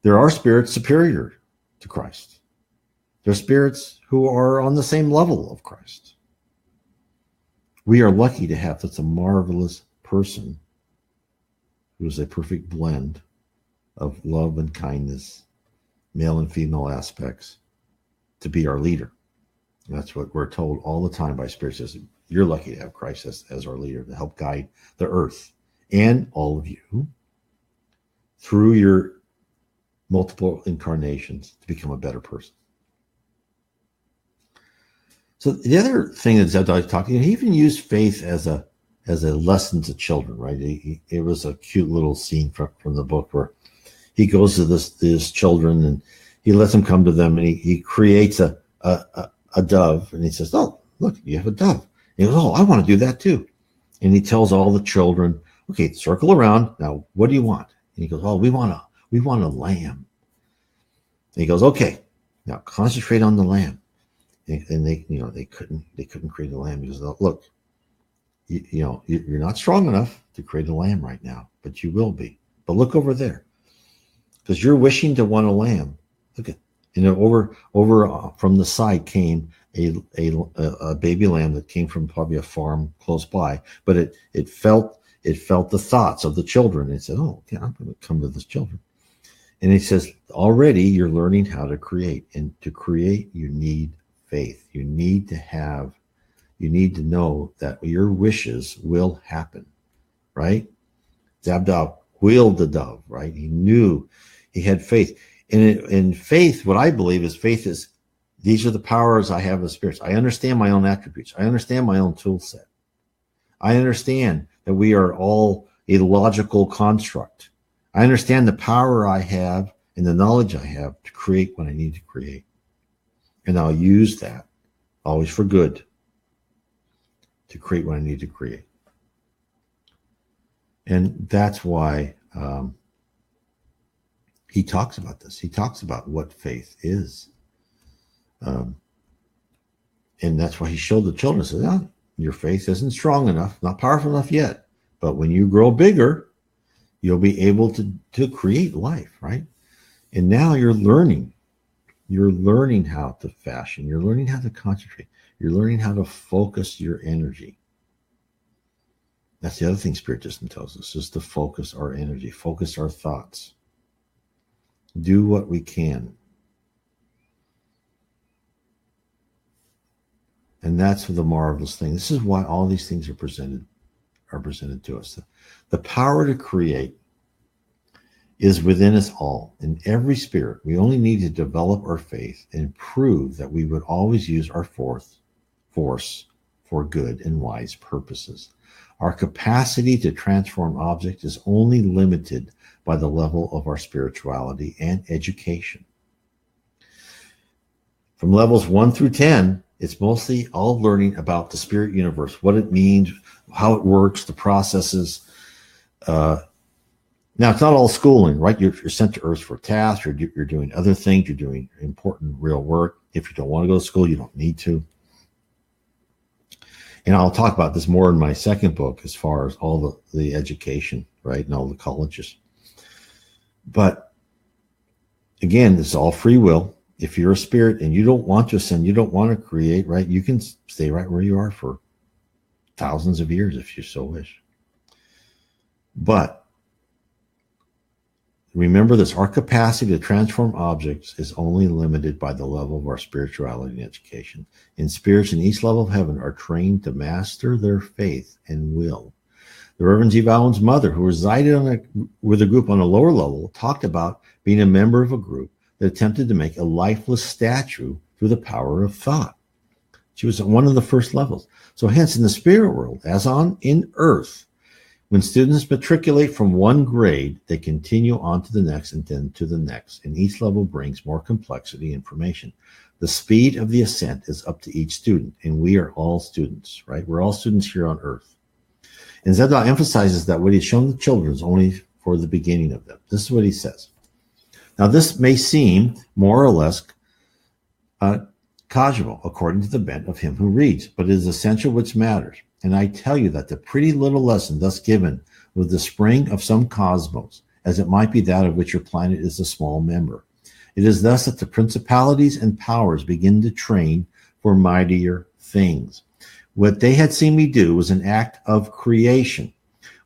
there are spirits superior to Christ. There are spirits who are on the same level of Christ. We are lucky to have such a marvelous person who is a perfect blend of love and kindness, male and female aspects, to be our leader. And that's what we're told all the time by Spiritism. You're lucky to have Christ as our leader, to help guide the earth and all of you through your multiple incarnations to become a better person. So the other thing that Zebediah was talking, he even used faith as a lesson to children, right? It was a cute little scene from the book where he goes to this children and he lets them come to them, and he creates a dove, and he says, oh, look, you have a dove. And he goes, oh, I want to do that too. And he tells all the children, okay, circle around. Now, what do you want? And he goes, oh, we want a lamb. And he goes, okay, now concentrate on the lamb. And they couldn't create a lamb. He goes, look, you're not strong enough to create a lamb right now, but you will be. But look over there, because you're wishing to want a lamb. Look at, over from the side came a baby lamb that came from probably a farm close by, but it felt the thoughts of the children. It said, oh, okay, I'm going to come to this children. And he says, already you're learning how to create, and to create you need faith. You need to know that your wishes will happen, right? Zabda wheeled the dove, right? He knew, he had faith. And in faith, what I believe is faith is, these are the powers I have as spirits. I understand my own attributes. I understand my own tool set. I understand that we are all a logical construct. I understand the power I have and the knowledge I have to create what I need to create. And I'll use that, always for good, to create what I need to create. And that's why he talks about this. He talks about what faith is. And that's why he showed the children, said, oh, your faith isn't strong enough, not powerful enough yet. But when you grow bigger, you'll be able to create life, right? And now you're learning how to fashion. You're learning how to concentrate. You're learning how to focus your energy. That's the other thing Spiritism tells us, is to focus our energy, focus our thoughts. Do what we can. And that's the marvelous thing. This is why all these things are presented to us. The power to create is within us all, in every spirit. We only need to develop our faith and prove that we would always use our force for good and wise purposes. Our capacity to transform objects is only limited by the level of our spirituality and education. From levels 1 through 10, it's mostly all learning about the spirit universe, what it means, how it works, the processes. Now, it's not all schooling, right? You're sent to Earth for tasks, you're doing other things, you're doing important real work. If you don't want to go to school, you don't need to. And I'll talk about this more in my second book as far as all the education, right, and all the colleges. But again, this is all free will. If you're a spirit and you don't want to ascend, you don't want to create, right, you can stay right where you are for thousands of years if you so wish. But remember this, our capacity to transform objects is only limited by the level of our spirituality and education. And spirits in each level of heaven are trained to master their faith and will. The Reverend G. Owen's mother, who resided with a group on a lower level, talked about being a member of a group that attempted to make a lifeless statue through the power of thought. She was at one of the first levels. So hence, in the spirit world, as in earth, when students matriculate from one grade, they continue on to the next and then to the next, and each level brings more complexity information. The speed of the ascent is up to each student, and we are all students, right? We're all students here on earth. And Zedal emphasizes that what he's shown the children is only for the beginning of them. This is what he says. Now, this may seem more or less casual, according to the bent of him who reads, but it is essential which matters. And I tell you that the pretty little lesson thus given with the spring of some cosmos, as it might be that of which your planet is a small member. It is thus that the principalities and powers begin to train for mightier things. What they had seen me do was an act of creation.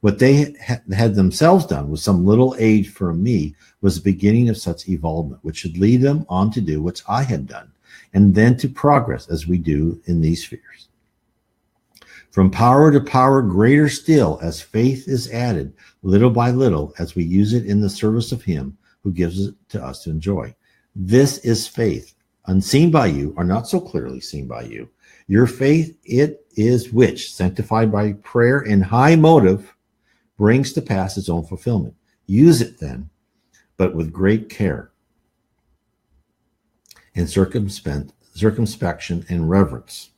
What they had themselves done with some little aid from me was the beginning of such evolvement, which should lead them on to do what I had done, and then to progress as we do in these spheres. From power to power, greater still, as faith is added, little by little, as we use it in the service of him who gives it to us to enjoy. This is faith, unseen by you, or not so clearly seen by you. Your faith, it is which, sanctified by prayer and high motive, brings to pass its own fulfillment. Use it then, but with great care and circumspection and reverence.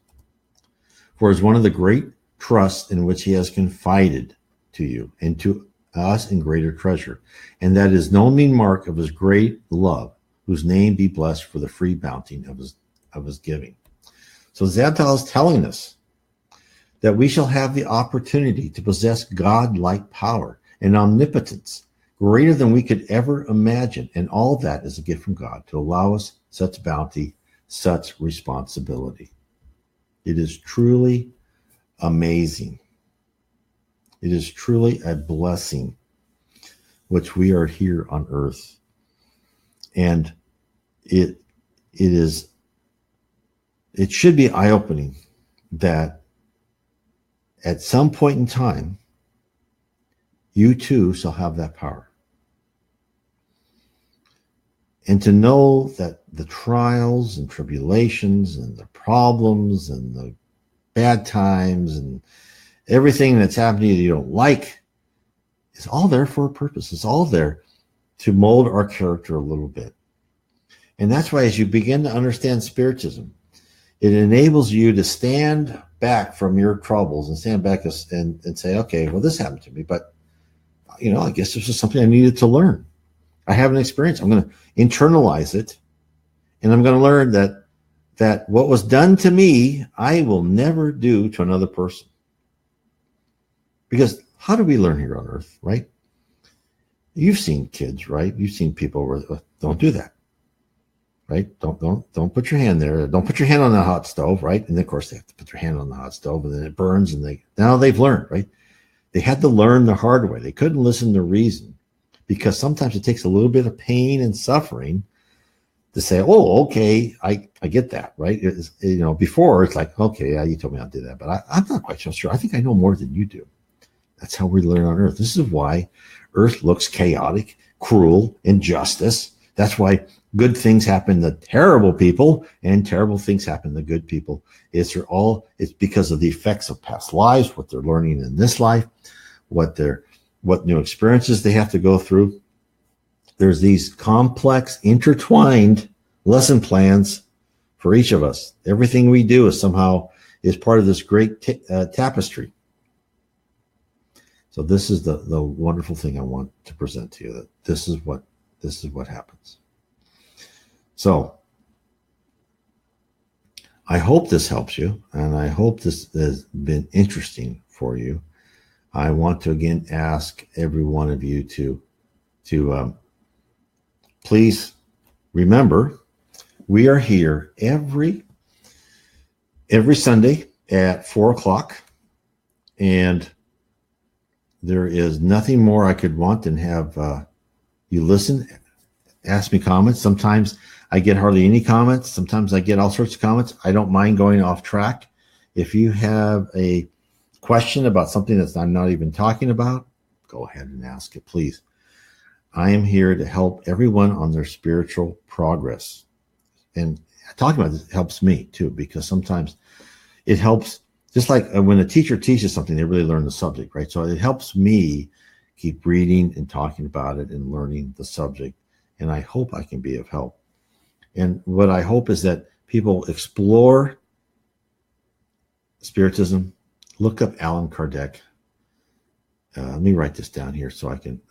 For it is one of the great trusts in which he has confided to you and to us in greater treasure, and that is no mean mark of his great love, whose name be blessed for the free bounty of his giving. So Zadal is telling us that we shall have the opportunity to possess God-like power and omnipotence greater than we could ever imagine, and all that is a gift from God to allow us such bounty, such responsibility. It is truly amazing. It is truly a blessing which we are here on earth. And it should be eye-opening that at some point in time, you too shall have that power. And to know that the trials and tribulations and the problems and the bad times and everything that's happening that you don't like is all there for a purpose. It's all there to mold our character a little bit. And that's why as you begin to understand Spiritism, it enables you to stand back from your troubles and stand back and say, okay, well, this happened to me, but, I guess this is something I needed to learn. I have an experience. I'm going to internalize it, and I'm going to learn that what was done to me, I will never do to another person. Because how do we learn here on earth, right? You've seen kids, right? You've seen people where don't do that, right? Don't put your hand there. Don't put your hand on the hot stove, right? And of course they have to put their hand on the hot stove, and then it burns, and now they've learned, right? They had to learn the hard way. They couldn't listen to reason, because sometimes it takes a little bit of pain and suffering to say, oh, okay, I get that, right? Before it's like, okay, yeah, you told me I'll do that, but I'm not quite so sure. I think I know more than you do. That's how we learn on earth. This is why earth looks chaotic, cruel, injustice. That's why good things happen to terrible people and terrible things happen to good people. It's because of the effects of past lives, what they're learning in this life, what new experiences they have to go through. There's these complex, intertwined lesson plans for each of us. Everything we do is part of this great tapestry. So this is the wonderful thing I want to present to you, that this is what happens. So I hope this helps you, and I hope this has been interesting for you. I want to again ask every one of you to please remember, we are here every Sunday at 4:00, and there is nothing more I could want than have you listen, ask me comments. Sometimes I get hardly any comments. Sometimes I get all sorts of comments. I don't mind going off track. If you have a question about something that I'm not even talking about, go ahead and ask it, please. I am here to help everyone on their spiritual progress. And talking about this helps me too, because sometimes it helps, just like when a teacher teaches something, they really learn the subject, right? So it helps me keep reading and talking about it and learning the subject. And I hope I can be of help. And what I hope is that people explore Spiritism, look up Allan Kardec. Let me write this down here so I can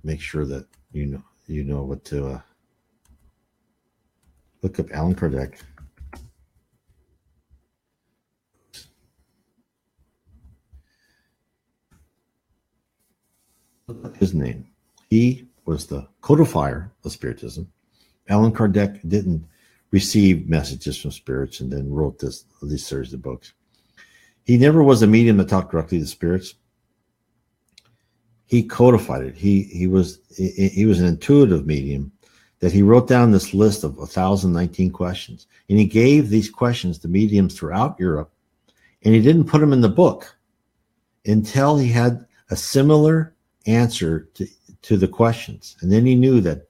make sure that you know what to look up. Allan Kardec. Look up his name. He was the codifier of Spiritism. Allan Kardec didn't receive messages from spirits and then wrote these series of books. He never was a medium that talked directly to spirits. He codified it. He was an intuitive medium that he wrote down this list of 1,019 questions, and he gave these questions to mediums throughout Europe, and he didn't put them in the book until he had a similar answer to the questions. And then he knew that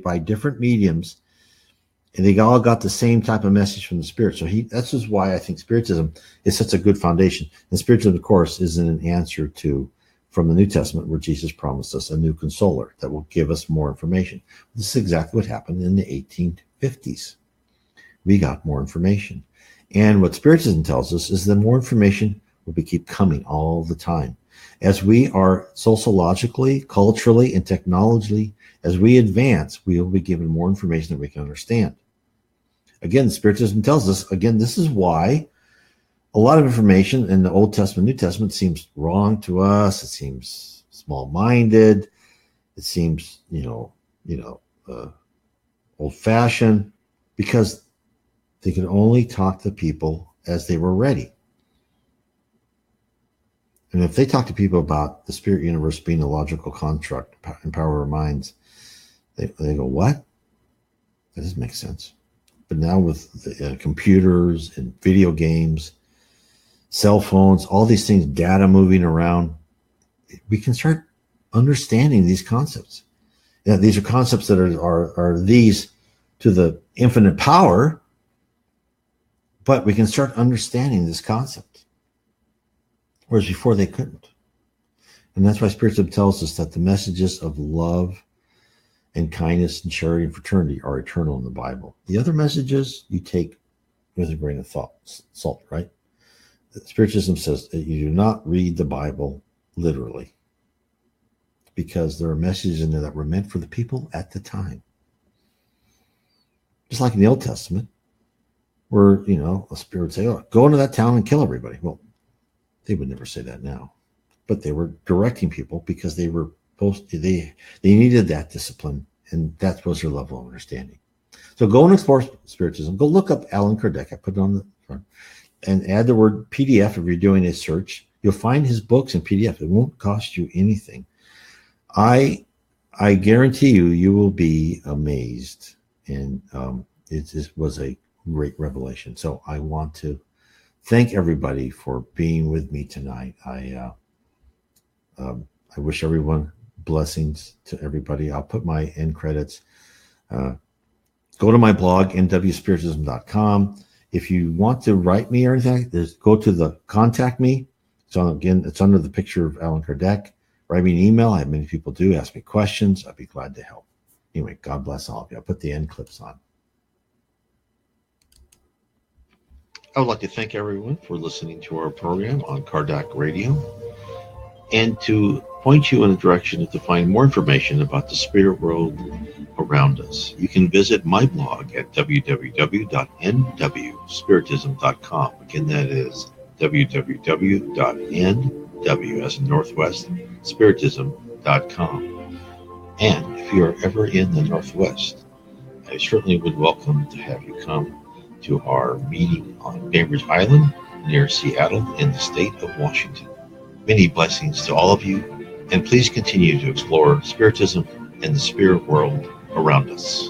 by different mediums, and they all got the same type of message from the spirit. So that's just why I think Spiritism is such a good foundation. And Spiritism, of course, is an answer from the New Testament, where Jesus promised us a new consoler that will give us more information. This is exactly what happened in the 1850s. We got more information. And what Spiritism tells us is that more information will keep coming all the time. As we are sociologically, culturally, and technologically, as we advance, we will be given more information that we can understand. Again, Spiritism tells us, this is why a lot of information in the Old Testament, New Testament seems wrong to us. It seems small-minded. It seems, old-fashioned, because they could only talk to people as they were ready. And if they talk to people about the spirit universe being a logical construct, empower our minds, they go, what? That doesn't make sense. But now with the, computers and video games, cell phones, all these things, data moving around, we can start understanding these concepts. Yeah, these are concepts that are these to the infinite power, but we can start understanding this concept, whereas before they couldn't. And that's why Spiritism tells us that the messages of love and kindness and charity and fraternity are eternal in the Bible. The other messages you take with a grain of salt, right? Spiritism says that you do not read the Bible literally, because there are messages in there that were meant for the people at the time. Just like in the Old Testament, where, a spirit would say, oh, go into that town and kill everybody. Well, they would never say that now, but they were directing people because they were they needed that discipline, and that was their level of understanding. So go and explore Spiritism. Go look up Allan Kardec. I put it on the front, and add the word PDF if you're doing a search. You'll find his books in PDF. It won't cost you anything. I guarantee you will be amazed. And it was a great revelation. So I want to thank everybody for being with me tonight. I wish everyone blessings to everybody. I'll put my end credits. Go to my blog, nwspiritism.com. If you want to write me or anything, just go to the contact me. So again, it's under the picture of Allan Kardec. Write me an email. I have many people do. Ask me questions. I'd be glad to help. Anyway, God bless all of you. I'll put the end clips on. I would like to thank everyone for listening to our program on Kardec Radio, and to point you in a direction to find more information about the spirit world around us. You can visit my blog at www.nwspiritism.com. Again, that is www.nw as in Northwest Spiritism.com. And if you are ever in the Northwest, I certainly would welcome to have you come to our meeting on Bainbridge Island near Seattle in the state of Washington. Many blessings to all of you, and please continue to explore Spiritism and the spirit world around us.